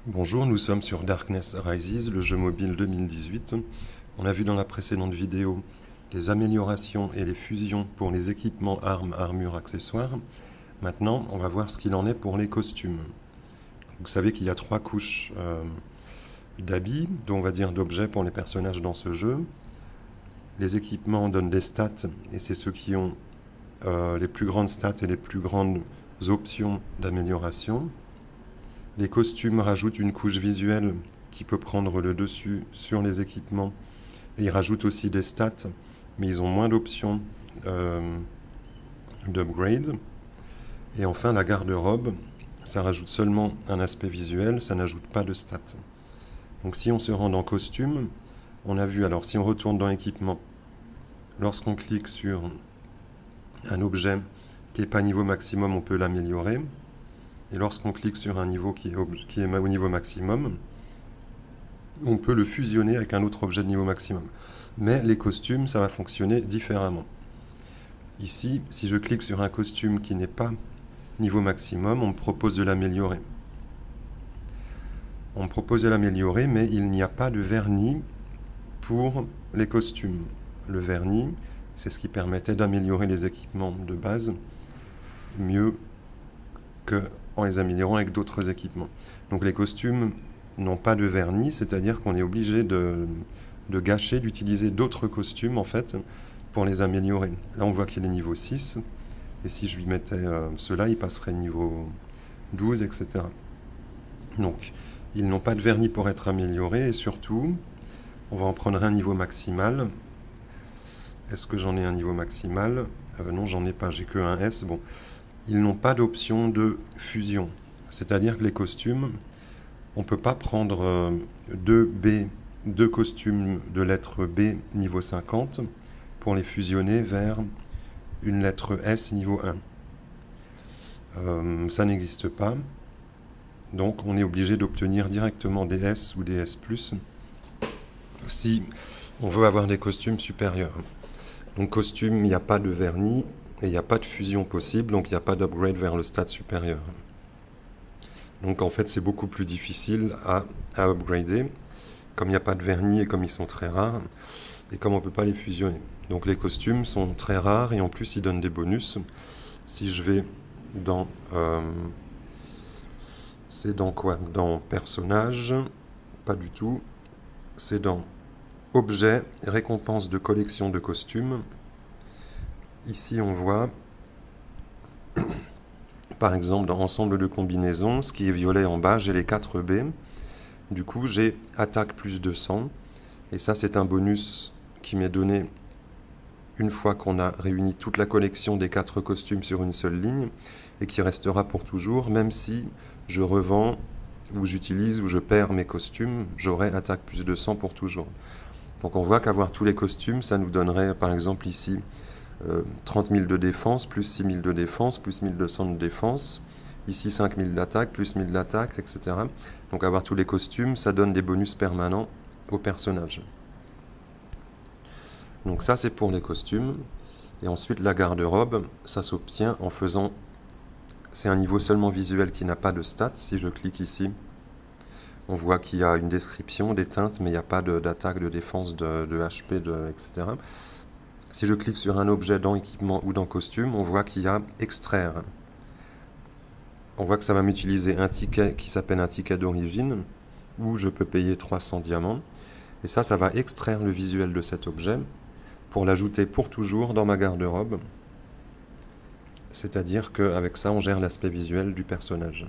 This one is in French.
Bonjour, nous sommes sur Darkness Rises, le jeu mobile 2018. On a vu dans la précédente vidéo les améliorations et les fusions pour les équipements, armes, armures, accessoires. Maintenant, on va voir ce qu'il en est pour les costumes. Vous savez qu'il y a 3 couches d'habits, dont on va dire d'objets pour les personnages dans ce jeu. Les équipements donnent des stats, et c'est ceux qui ont les plus grandes stats et les plus grandes options d'amélioration. Les costumes rajoutent une couche visuelle qui peut prendre le dessus sur les équipements. Et ils rajoutent aussi des stats, mais ils ont moins d'options d'upgrade. Et enfin, la garde-robe, ça rajoute seulement un aspect visuel, ça n'ajoute pas de stats. Donc si on se rend dans costume, on a vu, alors si on retourne dans équipement, lorsqu'on clique sur un objet qui n'est pas niveau maximum, on peut l'améliorer. Et lorsqu'on clique sur un niveau qui est au niveau maximum, on peut le fusionner avec un autre objet de niveau maximum. Mais les costumes, ça va fonctionner différemment. Ici, si je clique sur un costume qui n'est pas niveau maximum, on me propose de l'améliorer. On me propose de l'améliorer, mais il n'y a pas de vernis pour les costumes. Le vernis, c'est ce qui permettait d'améliorer les équipements de base mieux qu'en les améliorant avec d'autres équipements. Donc les costumes n'ont pas de vernis, c'est-à-dire qu'on est obligé de gâcher, d'utiliser d'autres costumes en fait pour les améliorer. Là on voit qu'il est niveau 6, et si je lui mettais cela, il passerait niveau 12, etc. Donc ils n'ont pas de vernis pour être améliorés, et surtout, on va en prendre un niveau maximal. Est-ce que j'en ai un niveau maximal ? Non, j'en ai pas, j'ai que un S. Bon. Ils n'ont pas d'option de fusion. C'est-à-dire que les costumes, on ne peut pas prendre deux costumes de lettre B niveau 50 pour les fusionner vers une lettre S niveau 1. Ça n'existe pas. Donc on est obligé d'obtenir directement des S ou des S+, si on veut avoir des costumes supérieurs. Donc costume, il n'y a pas de vernis, et il n'y a pas de fusion possible, donc il n'y a pas d'upgrade vers le stade supérieur. Donc en fait c'est beaucoup plus difficile à upgrader, comme il n'y a pas de vernis et comme ils sont très rares, et comme on ne peut pas les fusionner. Donc les costumes sont très rares, et en plus ils donnent des bonus. Si je vais dans... c'est dans quoi ? Dans personnage ? Pas du tout. C'est dans objet, récompense de collection de costumes. Ici on voit... Par exemple, dans ensemble de combinaisons, ce qui est violet en bas, j'ai les 4 B. Du coup, j'ai attaque plus 200. Et ça, c'est un bonus qui m'est donné une fois qu'on a réuni toute la collection des 4 costumes sur une seule ligne, et qui restera pour toujours, même si je revends, ou j'utilise, ou je perds mes costumes, j'aurai attaque plus 200 pour toujours. Donc on voit qu'avoir tous les costumes, ça nous donnerait, par exemple ici, 30 000 de défense, plus 6 000 de défense, plus 1200 de défense, ici 5 000 d'attaque, plus 1000 d'attaque, etc. Donc avoir tous les costumes, ça donne des bonus permanents au personnage. Donc ça c'est pour les costumes. Et ensuite la garde-robe, ça s'obtient en faisant... C'est un niveau seulement visuel qui n'a pas de stats. Si je clique ici, on voit qu'il y a une description, des teintes, mais il n'y a pas d'attaque, de défense, de HP, etc. Si je clique sur un objet dans équipement ou dans costume, on voit qu'il y a extraire. On voit que ça va m'utiliser un ticket qui s'appelle un ticket d'origine, où je peux payer 300 diamants. Et ça va extraire le visuel de cet objet pour l'ajouter pour toujours dans ma garde-robe. C'est-à-dire qu'avec ça, on gère l'aspect visuel du personnage.